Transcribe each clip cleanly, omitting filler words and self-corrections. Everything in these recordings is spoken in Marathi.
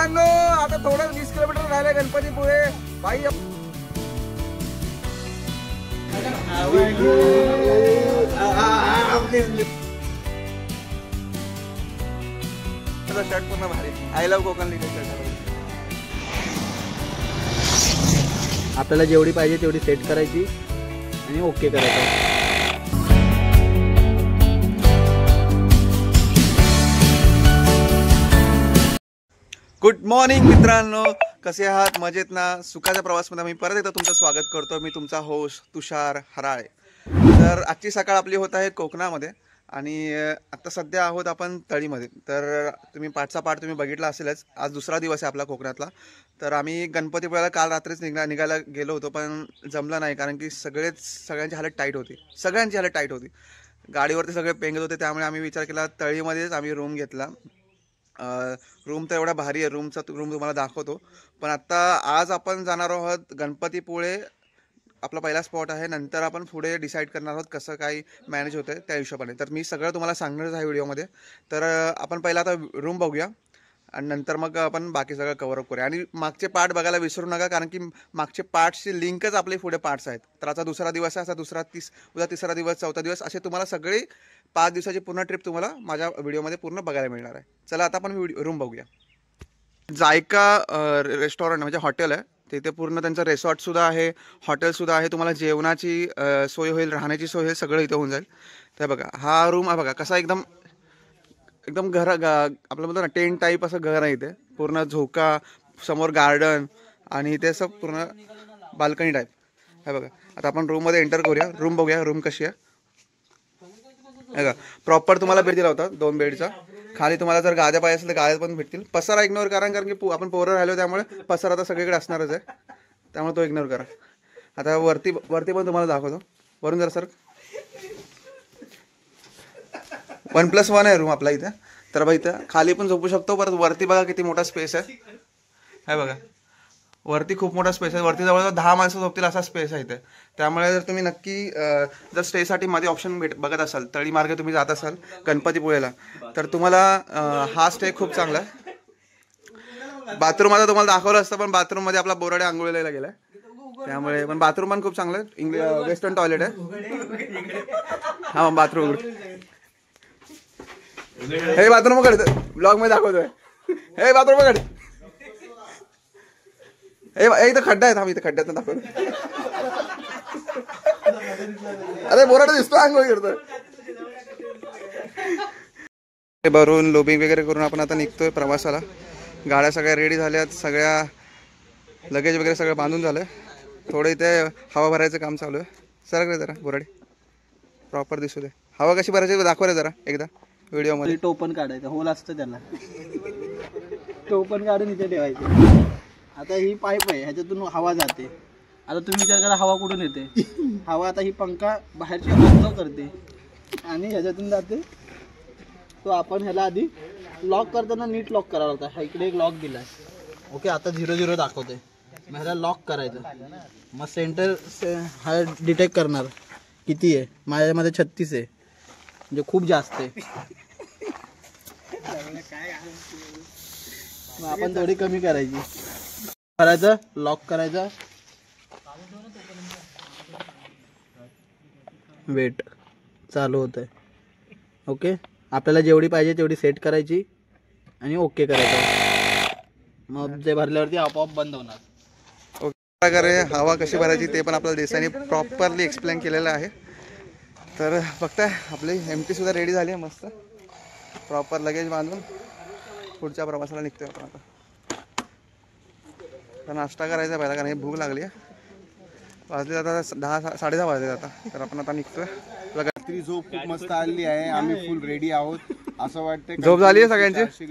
मित्रांनो आता थोडं 20 किलोमीटर राहिले गणपतीपुळे बाई. शर्ट पूर्ण भारी. आय लव्ह कोकण लिहिलं. आपल्याला जेवढी पाहिजे तेवढी सेट करायची आणि ओके करायचं. गुड मॉर्निंग मित्रांनो, कसे आहात? मजेत ना? सुखाच्या प्रवासमध्ये मी परत एकदा तुमचं स्वागत करतो. मी तुमचा होस्ट तुषार हराळे. तर आजची सकाळ आपली होत आहे कोकणामध्ये आणि आता सध्या आहोत आपण तळीमध्ये. तर तुम्ही पाठचा पाठ तुम्ही बघितला असेलच. आज दुसरा दिवस आहे आपला कोकणातला. तर आम्ही गणपतीपुळ्याला काल रात्रीच निघायला गेलो होतो, पण जमलं नाही कारण की सगळ्यांची हालत टाईट होती. गाडीवरती सगळे पेंगत होते, त्यामुळे आम्ही विचार केला तळीमध्येच आम्ही रूम घेतला. रूम तर एवढा भारी आहे, रूम तुम्हाला दाखवतो. पण आता आज आपण जाणार आहोत गणपतीपुळे, आपला पहिला स्पॉट आहे. नंतर आपण पुढे डिसाईड करणार आहोत कसं काही मॅनेज होतं त्या हिशोबाने. तर मी सगळं तुम्हाला सांगणारच आहे व्हिडिओमध्ये. तर आपण पहिला आता रूम बघूया आणि नंतर मग आपण बाकी सगळं कव्हरअप करूया. आणि मागचे पार्ट बघायला विसरू नका, कारण की मागचे पार्ट्सची लिंकच आपले पुढे पार्ट्स आहेत. तर आता दुसरा दिवस आहे, असा उद्या तिसरा दिवस, चौथा दिवस, असे तुम्हाला सगळे 5 दिवसाची पूर्ण ट्रिप तुम्हाला माझ्या व्हिडिओमध्ये पूर्ण बघायला मिळणार आहे. चला आता आपण रूम बघूया. जायका रेस्टॉरंट म्हणजे हॉटेल आहे, तिथे पूर्ण त्यांचं रिसॉर्टसुद्धा आहे, हॉटेलसुद्धा आहे. तुम्हाला जेवणाची सोय होईल, राहण्याची सोय होईल, सगळं इथं होऊन जाईल. तर बघा हा रूम आहे, बघा कसा एकदम आपलं म्हणतो ना टेंट टाईप असं घर आहे. इथे पूर्ण झोका, समोर गार्डन आणि इथे असं पूर्ण बाल्कनी टाईप आहे. बघा आता आपण रूममध्ये एंटर करूया, रूम बघूया रूम कशी आहे. बघा प्रॉपर तुम्हाला बेड दिला होता, 2 बेडचा. खाली तुम्हाला जर गाद्या पाहिजे असेल तर गाद्या पण भेटतील. पसारा इग्नोर करा, कारण की आपण पोरं राहिलो त्यामुळे पसारा आता सगळीकडे असणारच आहे, त्यामुळे तो इग्नोर करा. आता वरती पण तुम्हाला दाखवतो. वरून जरा सर 1+1 आहे रूम आपला इथे. तर बघा इथं खाली पण झोपू शकतो. परत वरती बघा किती मोठा स्पेस आहे. बघा वरती खूप मोठा स्पेस आहे. वरती जवळजवळ 10 माणसं झोपतील असा स्पेस आहे इथे. त्यामुळे जर तुम्ही नक्की जर स्टेसाठी मध्ये ऑप्शन बघत असाल, तळी मार्गे तुम्ही जात असाल गणपतीपुळेला, तर तुम्हाला हा स्टे खूप चांगला आहे. बाथरूम आता तुम्हाला दाखवलं असतं, पण बाथरूममध्ये आपला बोराडे आंघोळीला गेलाय, त्यामुळे. पण बाथरूम पण खूप चांगलं आहे, वेस्टर्न टॉयलेट आहे. हा बाथरूम, हे बाथरूम कडे ब्लॉग मध्ये दाखवतोय. हे बाथरूम कडे, हे इथं खड्डा आहे. इथं खड्ड्यात दाखवतो. अरे बोराडा दिसतो आंघोळ करतोय. भरून लोबिंग वगैरे करून आपण आता निघतोय प्रवासाला. गाड्या सगळ्या रेडी झाल्यात, सगळ्या लगेज वगैरे सगळं बांधून झालंय. थोडं इथे हवा भरायचं काम चालू आहे. सर रे जरा बोराडे प्रॉपर दिसू दे. हवा कशी भरायची दाखव रे जरा एकदा व्हिडिओमध्ये. टोपण काढायचं, होल असतं त्याला, टोपण काढून इथे ठेवायचं. आता ही पाईप आहे, ह्याच्यातून हवा जाते. आता तुम्ही विचार करा हवा कुठून येते. हवा आता ही पंखा बाहेरची ऑब्झर्व करते आणि ह्याच्यातून जाते. तो आपण ह्याला आधी लॉक करताना नीट लॉक करावा लागता. ह्या इकडे एक लॉक दिलाय. ओके, आता 0-0 दाखवते. मग ह्याला लॉक करायचं. मग सेंटर हा डिटेक्ट करणार किती आहे. माझ्यामध्ये 36 आहे, म्हणजे खूप जास्त आहे. मग आपण थोडी कमी करायचं, लॉक करायचा. वेट चालू होत आहे. ओके, आपल्याला जेवढी पाहिजे तेवढी सेट करायची आणि ओके करायचं. मग जे भरल्यावरती आपोआप बंद होणार. ओके प्रकारे हवा कशी भरायची ते पण आपल्याला देसाईने प्रॉपरली एक्सप्लेन केलेलं आहे. तर बघताय आपली एमटी सुद्धा रेडी झाली आहे मस्त. प्रॉपर लगेज बांधून पुढच्या प्रवासाला निघतोय आपण. आता नाश्ता करायचा पहिला, कारण हे भूक लागली आहे. वाजले आता 10-10:30 वाजले आता. तर आपण आता निघतोय. रात्री झोप खूप मस्त आली आहे. आम्ही फुल रेडी आहोत असं वाटतं. झोप झाली आहे सगळ्यांची?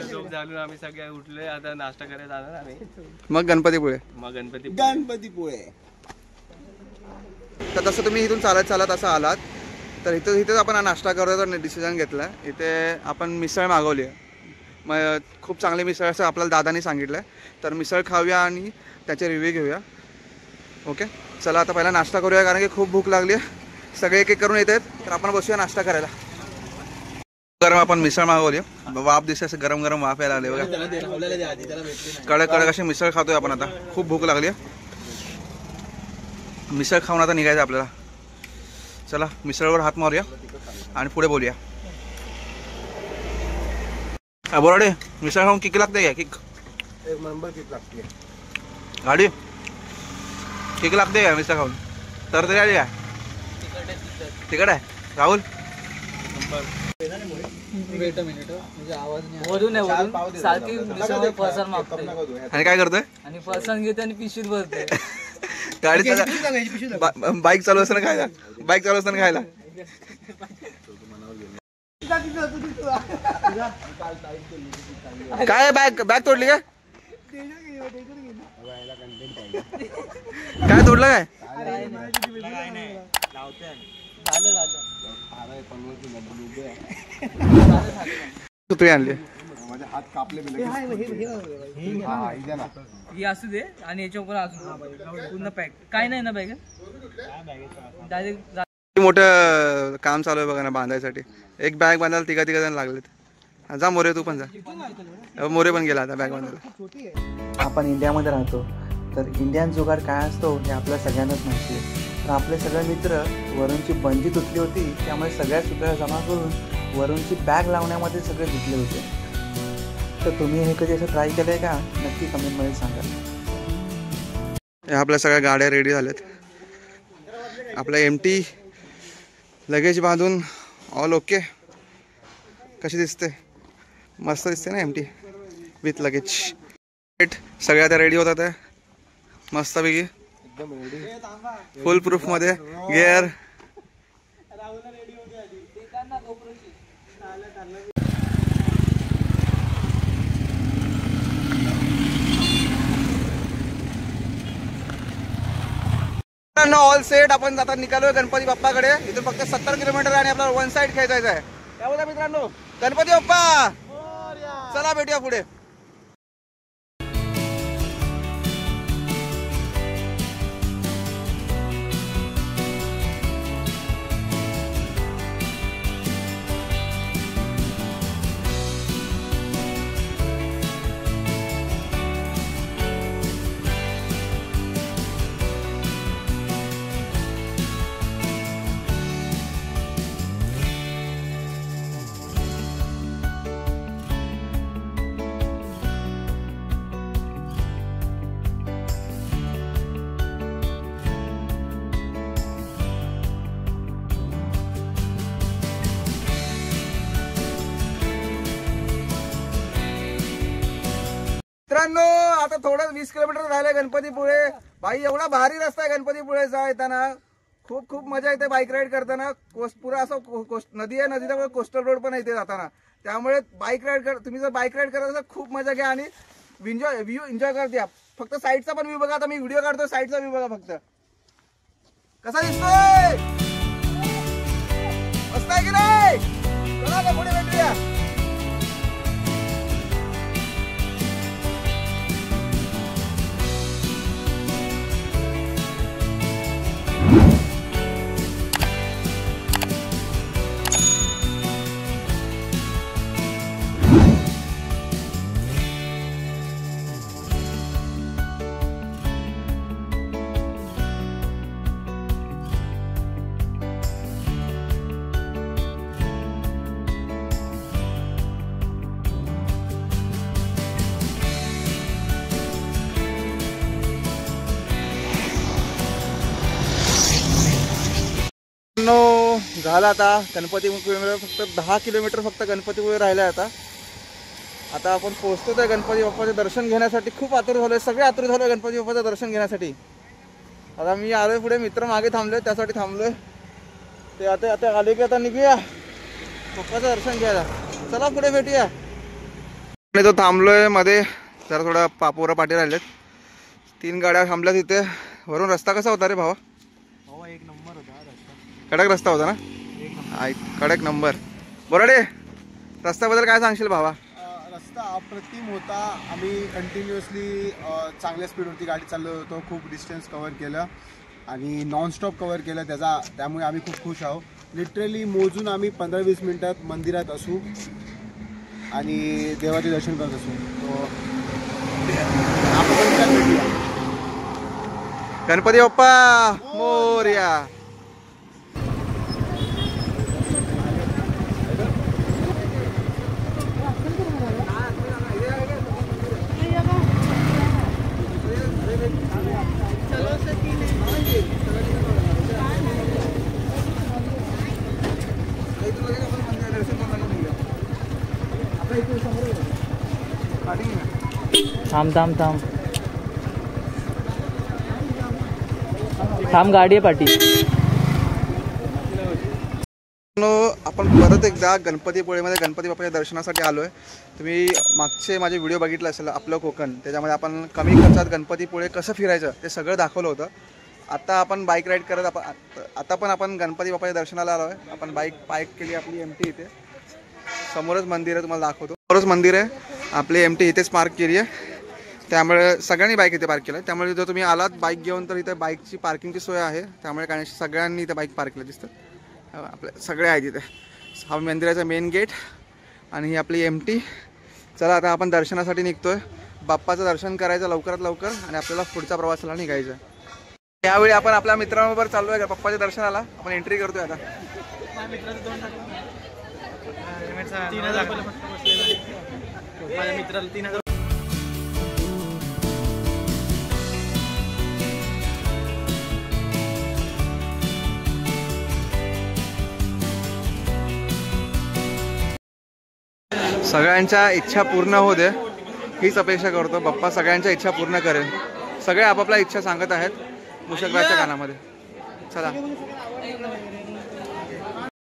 झोप झाली, आम्ही सगळे उठले. आता नाश्ता करायला जाणार आम्ही. मग गणपतीपुळे. गणपतीपुळे. तर तसं तुम्ही इथून चालत असं आलात तर इथेच आपण नाश्ता करायचा डिसिजन घेतला. इथे आपण मिसळ मागवली आहे. मग खूप चांगली मिसळ असं आपल्याला दादानी सांगितलं आहे. तर मिसळ खाऊया आणि त्याचे रिव्ह्यू घेऊया. ओके चला आता पहिला नाश्ता करूया, कारण की खूप भूक लागली आहे. सगळे एक एक करून येत आहेत, तर आपण बसूया नाश्ता करायला. गरम आपण मिसळ मागवली. वाफ दिसते, असं गरम गरम वाफ यायला लागले बघा. त्याला दे, राहुल्याला दे आधी, त्याला भेटली नाही. कडक कडक अशी मिसळ खातोय आपण आता. खूप भूक लागली आहे. मिसळ खाऊन आता निघायचं आपल्याला. चला मिसळवर हात मारूया आणि पुढे बोलूया. बोराडे, मिसळ खाऊन किक लागते काय? किक एक नंबर किती लागते गाडी किक लागते काय मिसळ खाऊन? तर तरी आली काय? तिकड आहे राहुल. वेट अ मिनिट, म्हणजे आवाज नाही. वरून आहे, वरून सारखी मिसळवर फरसाण मागतोय आणि काय करतोय? आणि फरसाण घेते आणि पिशवीत भरते. गाडी बाईक चालू असताना खायला. बाईक चालू असताना खायला. काय बॅग बॅग तोडली काय? काय तोडलं काय? झालं झालं. सुत्री आणली. माझे हात कापले मी लगेच. हा, ही द्या ना. ही असू दे आणि याच्यावर पण असू दे. पूर्ण पॅक. काय नाही ना बॅग? डायरेक्ट मोठं काम चालू आहे बघा ना बांधायसाठी. एक बॅग बांधायला तिघा जण लागलेत. जा मोरे, तू पण जा. मोरे पण गेला आता बॅग बांधायला. आपण इंडियामध्ये राहतो, तर इंडियन जुगाड काय असतो हे आपल्या सगळ्यांनाच माहिती आहे. तर आपले सगळे मित्र वरूनची बंजी तुटली होती, त्यामुळे सगळ्या सुत्र्या जमा करून वरूनची बॅग लावण्यामध्ये सगळे जुटले होते. तर तुम्ही हे कधी असं ट्राय केलं आहे का? नक्की कमेंटमध्ये सांगा. आपल्या सगळ्या गाड्या रेडी झाल्यात. आपल्या एमटी लगेज बांधून ऑल ओके. कशी दिसते? मस्त दिसते ना एमटी विथ लगेज. सगळ्या त्या रेडी होतात मस्तपैकी, फुल प्रूफ मध्ये. Gear all set. आपण आता निघालोय गणपती बाप्पाकडे. इथून फक्त 70 किलोमीटर आणि आपल्याला वन साइड खेळायचं आहे. काय बोलता मित्रांनो? गणपती बाप्पा चला भेटूया पुढे. मित्रांनो आता थोडं 20 किलोमीटर राहिलंय गणपतीपुळे. भाई एवढा भारी रस्ता आहे गणपतीपुळेचा. येताना खूप खूप मजा येते बाईक राईड करताना. पुरा असं नदी आहे, नदीला कोस्टल रोड पण आहे इथे जाताना. त्यामुळे बाईक राईड तुम्ही जर बाईक राईड करत असाल खूप मजा घ्या आणि व्ह्यू एन्जॉय करते. फक्त साईडचा पण व्ह्यू बघा. आता मी व्हिडिओ काढतो, साईडचा व्ह्यू बघा फक्त कसा दिसतोय. मस्त आहे की नाही? चला आता पुढे भेटूया. झाला आता गणपतीपुळे. फक्त 10 किलोमीटर फक्त गणपतीपुळे राहिलं आहे. आता आपण पोहोचतो त्या गणपती बाप्पाचे दर्शन घेण्यासाठी. खूप आतुर झालोय, सगळे आतुर झालोय गणपती बाप्पाचं दर्शन घेण्यासाठी. आता मी आलोय पुढे, मित्र मागे थांबलोय, त्यासाठी थांबलोय. ते आता आता आले की आता निघूया बाप्पाचं दर्शन घ्यायला. चला पुढे भेटूया. तो थांबलोय मध्ये जरा थोडा पोरं पाठी राहिलेत. 3 गाड्या थांबल्या तिथे. वरून रस्ता कसा होता रे भावा? एक नंबर होता रस्ता. कडक रस्ता होता ना? कडक नंबर. बोराडे, रस्त्याबद्दल काय सांगशील भावा? रस्ता अप्रतिम होता. आम्ही कंटिन्युअसली चांगल्या स्पीडवरती गाडी चाललो होतो. खूप डिस्टन्स कव्हर केलं आणि नॉनस्टॉप कव्हर केलं त्यामुळे आम्ही खूप खुश आहोत. लिटरली मोजून आम्ही 15-20 मिनिटात मंदिरात असू आणि देवाचे दर्शन करत असू. तो आपण मंदिरात भेटूया. गणपती बाप्पा मोरया. थांब गाडी आहे पाठी. आपण परत एकदा गणपतीपुळेमध्ये गणपती बाप्पाच्या दर्शनासाठी आलो आहे. तुम्ही मागचे माझे व्हिडिओ बघितले असेल आपलं कोकण, त्याच्यामध्ये आपण कमी खर्चात गणपतीपुळे कसं फिरायचं ते सगळं दाखवलं होतं. आता आपण बाईक राईड करत आता पण आपण गणपती बाप्पाच्या दर्शनाला आलो आहे. आपण बाईक पार्क केली आपली MT इथे. समोरच मंदिर आहे, तुम्हाला दाखवतो. समोरच मंदिर आहे, आपली MT इथेच पार्क केली आहे. त्यामुळे सगळ्यांनी बाईक इथे पार्क केलं आहे. त्यामुळे जर तुम्ही आलात बाईक घेऊन तर इथे बाईकची पार्किंगची सोय आहे. त्यामुळे काही सगळ्यांनी इथे बाईक पार्क केलं दिसतं. आपले सगळे आहेत इथे. हा मंदिराचा मेन गेट आणि ही आपली MT. चला आता आपण दर्शनासाठी निघतोय. बाप्पाचं दर्शन करायचं लवकरात लवकर आणि आपल्याला पुढच्या प्रवासाला निघायचं. यावेळी आपण आपल्या मित्रांबरोबर चाललो आहे बाप्पाच्या दर्शनाला. आपण एंट्री करतोय आता. सगळ्यांच्या इच्छा पूर्ण होऊ दे हीच अपेक्षा करतो. बाप्पा सगळ्यांच्या इच्छा पूर्ण करेल. सगळे आपापल्या इच्छा सांगत आहेत मुशकराच्या कानामध्ये. चला,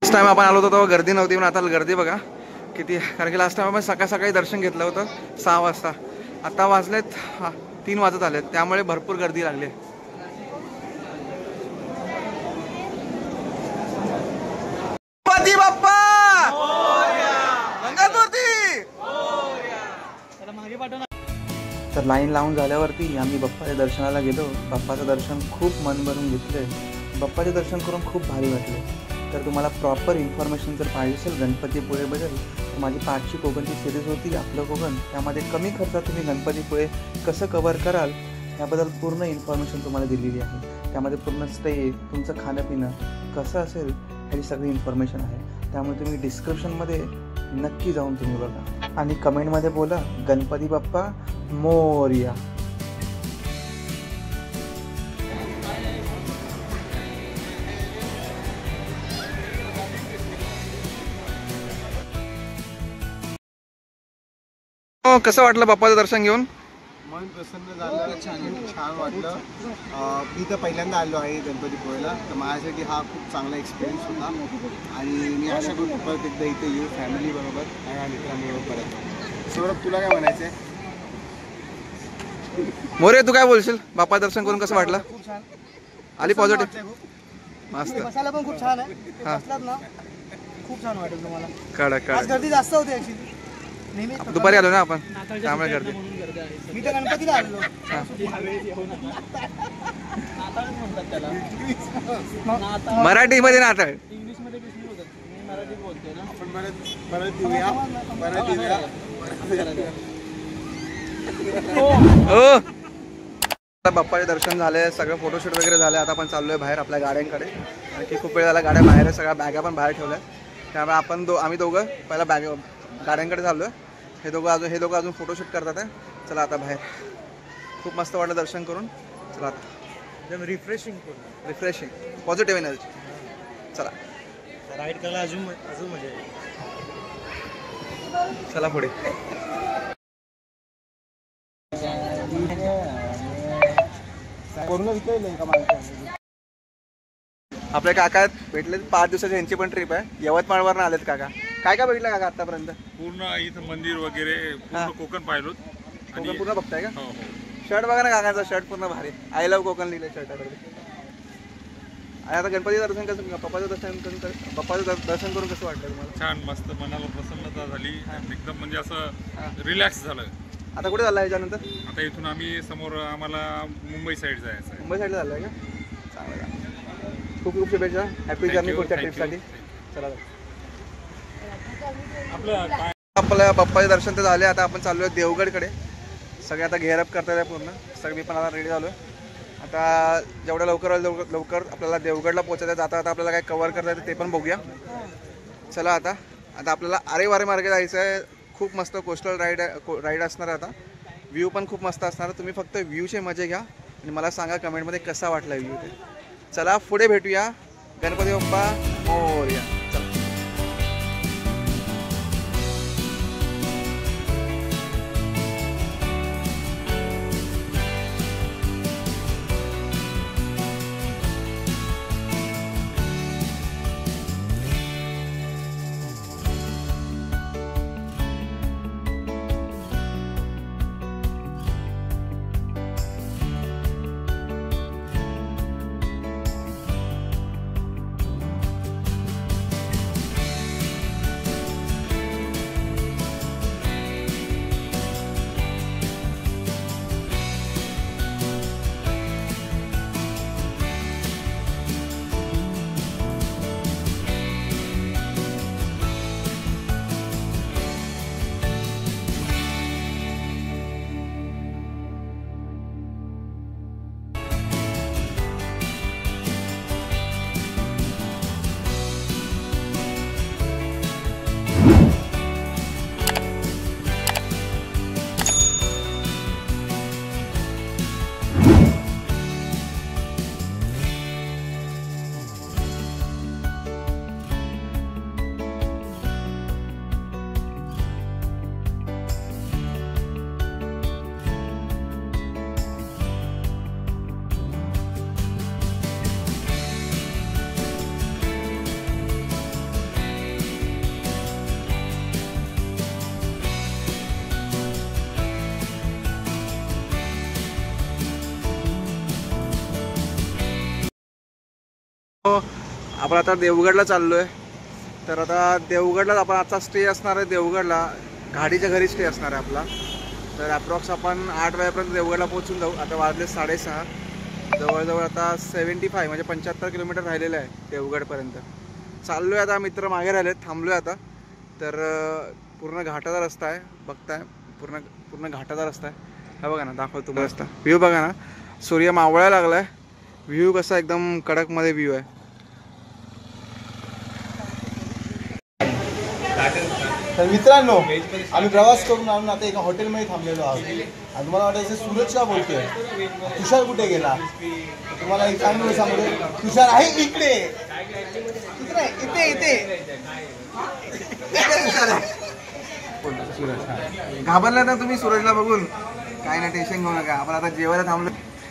लास्ट टाइम आपण आलो होतो तेव्हा गर्दी नव्हती, पण आता गर्दी बघा किती. कारण की लास्ट टाइम आपण सकाळ सकाळी दर्शन घेतलं होतं 6 वाजता. आता वाजलेत 3 वाजत आलेत, त्यामुळे भरपूर गर्दी लागली. गणपती बाप्पा तर लाईन लावून झाल्यावरती आम्ही बाप्पाच्या दर्शनाला गेलो. बाप्पाचं दर्शन खूप मन भरून घेतलं. बाप्पाचे दर्शन करून खूप भारी वाटले. तर तुम्हाला प्रॉपर इन्फॉर्मेशन जर पाहिजे असेल गणपतीपुळेबद्दल तर माझी पाठची कोकणची सिरीज होती आपलं कोकण. त्यामध्ये कमी खर्चात तुम्ही गणपतीपुळे कसं कव्हर कराल याबद्दल पूर्ण इन्फॉर्मेशन तुम्हाला दिलेली आहे. त्यामध्ये पूर्ण स्टे, तुमचं खाणंपिणं कसं असेल ह्याची सगळी इन्फॉर्मेशन आहे. त्यामुळे तुम्ही डिस्क्रिप्शनमध्ये नक्की जाऊन तुम्ही बघा आणि कमेंटमध्ये बोला गणपती बाप्पा मोरया. कसं वाटलं बाप्पाचं दर्शन घेऊन? मन प्रसन्न झालं. छान वाटलं. मी तर पहिल्यांदा आलो आहे गणपतीपुळेला, तर माझ्यासाठी हा खूप चांगला एक्सपिरियन्स होता आणि मी आशा करतो परत एकदा इथे येऊ फॅमिली बरोबर आणि मित्रांबरोबर परत. सौरभ, तुला काय म्हणायचं आहे? मोरे, तू काय बोलशील? बाप्पा दर्शन करून कसं वाटलं? खूप छान. आली पॉझिटिव्ह. मस्त. बसायला पण खूप छान आहे. बसलात ना खूप छान वाटेल तुम्हाला. कडक आज कडक. गर्दी जास्त होती ऍक्च्युली. नेहमी दुपारी आलो ना आपण, त्यामुळे गर्दी. मी तर गणपतीला आलो. मराठीमध्ये नाटक. इंग्लिशमध्ये कसली होतात, मी मराठीत बोलतोय ना. आपण परत येऊया. बाप्पाचे दर्शन झाले, सगळं फोटोशूट वगैरे झाले. आता आपण चाललोय बाहेर आपल्या गाड्यांकडे. आणखी खूप वेळ झाला गाड्या बाहेर आहे, सगळ्या बॅगा पण बाहेर ठेवल्या. त्यामुळे आम्ही दोघं पहिला गाड्यांकडे चाललोय. हे दोघं अजून फोटोशूट करतात आहे. चला आता बाहेर. खूप मस्त वाटलं दर्शन करून. चला आता रिफ्रेशिंग पॉझिटिव्ह एनर्जी. चला राईड करायला अजून मजा येईल. चला पुढे. कोरोना विकलं का माणसाने? आपले काका आहेत, भेटले. 5 दिवसाची यांची पण ट्रिप आहे. यवतमाळवर आलेत काका. काय काय बघितलं काका आतापर्यंत? पूर्ण इथं मंदिर वगैरे पूर्ण कोकण पाहिलो. कोकण पूर्ण बघताय का? हो हो. शर्ट बघा ना काकांचा, शर्ट पूर्ण भारी. आय लव्ह कोकण लिहिलंय शर्टावर. आणि आता गणपती दर्शन कसं, बाप्पाचं दर्शन करून कसं वाटलं तुम्हाला? छान, मस्त, मनाला प्रसन्नता झाली. एकदम म्हणजे असं रिलॅक्स झालं. आता कुठे झालं याच्यानंतर? आता इथून आम्ही समोर आम्हाला मुंबई साईड जायचं आहे. मुंबई साईडला झालं आहे का? चांगलं. खूप खूप शुभेच्छा. हॅपी जर्नी you, पुढच्या thank you. ट्रिपसाठी. चला आपल्या बाप्पाचे दर्शन तर झाले. आता आपण चाललो आहे देवगडकडे. सगळे आता घेअरअप करतात आहे पूर्ण. सगळे मी पण आता रेडी झालो आहे. आता जेवढ्या लवकर होईल लवकर आपल्याला देवगडला पोहोचायचं. जाता आता आपल्याला काय कवर करता येतं ते पण बघूया. चला आता आपल्याला आरे वारे मार्गे जायचं आहे. खूप मस्त कोस्टल राईड असणार आहे. आता व्ह्यू पण खूप मस्त असणार आहे. तुम्ही फक्त व्ह्यूचे मजे घ्या आणि मला सांगा कमेंटमध्ये कसा वाटला व्ह्यू ते. चला पुढे भेटूया. गणपती बाप्पा मोरया. चला. आपण आता देवगडला चाललो आहे. तर आता देवगडला आपण आजचा स्टे असणार आहे. देवगडला घाडीच्या घरी स्टे असणार आहे आपला. तर ॲप्रॉक्स आपण 8 वाजेपर्यंत देवगडला पोहोचून जाऊ. आता वाजले 6:30. जवळजवळ आता 75 म्हणजे 75 किलोमीटर राहिलेलं आहे देवगडपर्यंत. चाललो आहे आता. मित्र मागे राहिलेत. थांबलो आहे आता. तर पूर्ण घाटाचा रस्ता आहे. बघताय पूर्ण घाटाचा रस्ता आहे. हा बघा ना, दाखवतो तुम्हाला रस्ता. व्ह्यू बघा ना, सूर्य मावळायला लागला आहे. व्ह्यू कसा एकदम कडकमध्ये व्ह्यू आहे. तर मित्रांनो, आम्ही प्रवास करून आणून आता एका हॉटेलमध्ये थांबलेलो आहोत. आणि तुम्हाला वाटायचं सूरज का बोलतोय, तुषार कुठे गेला? तुम्हाला एक चांगलं सांगतो, तुषार आहे इकडे. इथे घाबरला ना तुम्ही सूरजला बघून? काय नाही, टेन्शन घेऊ नका. आपण आता जेवायला थांबलो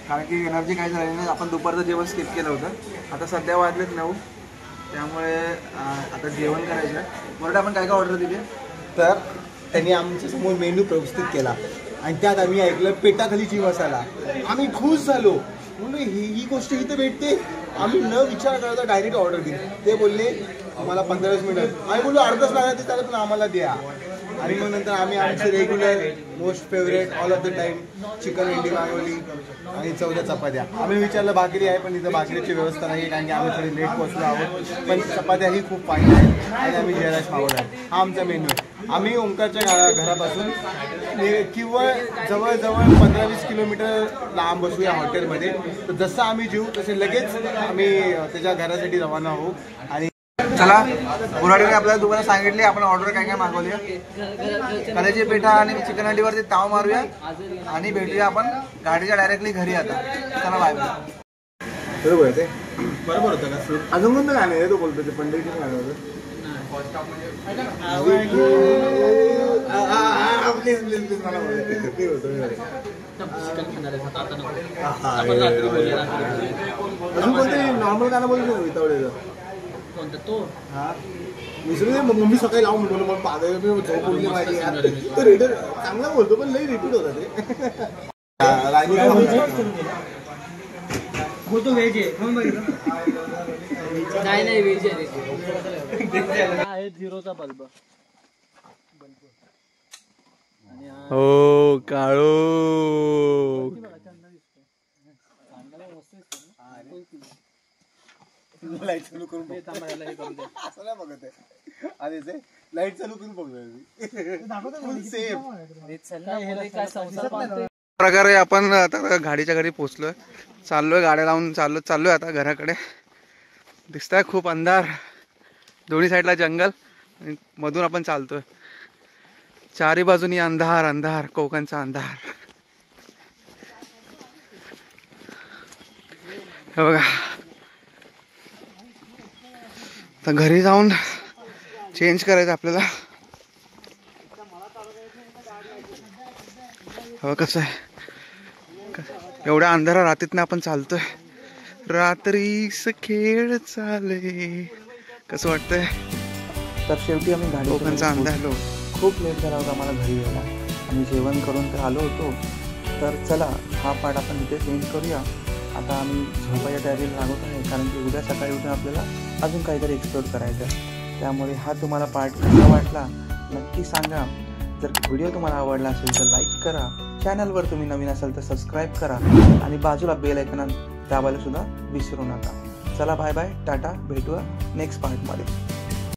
कारण की एनर्जी काय झाली नाही. आपण दुपारचं जेवण स्किप केलं होतं. आता सध्या वाजलेत 9, त्यामुळे आता जेवण करायचं आहे. बरं, आपण काय काय ऑर्डर दिली? तर त्यांनी आमच्या समोर मेन्यू प्रस्तुत केला आणि त्यात आम्ही ऐकलं पेटाखालीची मसाला. आम्ही खुश झालो. म्हणून ही गोष्ट इथं भेटते. आम्ही न विचार करता डायरेक्ट ऑर्डर दिली. ते बोलले आम्हाला 15 मिनिट. आम्ही बोललो अर्धाच लागला ते चालेल पण आम्हाला द्या. आणि मग नंतर आम्ही आमचे regular most favourite all of the time chicken अंडी मागवली आणि 14 चपात्या. आम्ही विचारलं भाकरी आहे, पण इथं भाकरीची व्यवस्था नाही आहे कारण की आम्ही थोडी लेट पोहोचलो आहोत. पण चपात्याही खूप फाईन आहेत आणि आम्ही जिरा राईस मागवला आहे. हा आमचा मेन्यू आहे. आम्ही ओंकारच्या घरापासून किंवा जवळजवळ 15-20 किलोमीटर लांब बसू या हॉटेलमध्ये. तर जसं आम्ही जेऊ तसे लगेच आम्ही त्याच्या घरासाठी रवाना होऊ. आणि चला, बुराडीने आपल्याला तुम्हाला सांगितले आपण ऑर्डर काय काय मागवली. कलेची पेठा आणि चिकन अंडीवरती ताव मारूया आणि भेटूया आपण गाडीच्या डायरेक्टली घरी. आता चला, बाय बाय. बरोबर आहे ते, बरोबर होतं का? अजून कोणतं गाणं आहे तो बोलतो ते पंढरीचं गाणं होतं. अजून कोणतं नॉर्मल गाणं बोलतो वितावलेलं कोणतं तो? हा विसरू दे. मम्मी सकाळी लावून म्हणून मग पागल झोप उडली माझी. तो रिटर्न चांगला बोलतो पण लई रिपीट होता ते. तो व्हेज आहे म्हणून बघितलं. नाही व्हेज आहे. झिरोचा बल्ब. हो काळो. लाईट चालू करून बघ. थांबा, याला हे करू दे. असं नाही बघत आहे आधी ते लाईट चालू करून बघतोय सेम. काय संसार बांधतोय? प्रकारे आपण आता गाडीच्या घरी पोहोचलोय. चाललोय गाड्या लावून चाललोय आता घराकडे. दिसतंय खूप अंधार, दोन्ही साईडला जंगल आणि मधून आपण चालतोय. चारी बाजूनी अंधार अंधार, कोकणचा अंधार. हे बघा, आता घरी जाऊन चेंज करायचं आपल्याला. हो कसं आहे, एवढ्या अंधारा रात्रीतनं आपण चालतोय. रात्रीस खेळ चाले, कसं वाटतंय. तर शेवटी आम्ही गाडी कोकणचा अंधार. खूप लेट झाला होता आम्हाला घरी यायला आणि जेवण करून तर आलो होतो. तर चला हा पार्ट आपण इथे चेंज करूया. आता आम्ही झोपायच्या तयारीला लागत आहे, कारण की उद्या सकाळी उठून आपल्याला अजून काहीतरी एक्सप्लोर करायचं आहे. त्यामुळे हा तुम्हाला पार्ट कसा वाटला नक्की सांगा. जर व्हिडिओ तुम्हाला आवडला असेल तर लाईक करा. चॅनलवर तुम्ही नवीन असाल तर सबस्क्राईब करा आणि बाजूला बेल आयकॉन दाबायला सुद्धा विसरू नका. चला बाय बाय, टाटा, भेटूया नेक्स्ट पार्टमध्ये.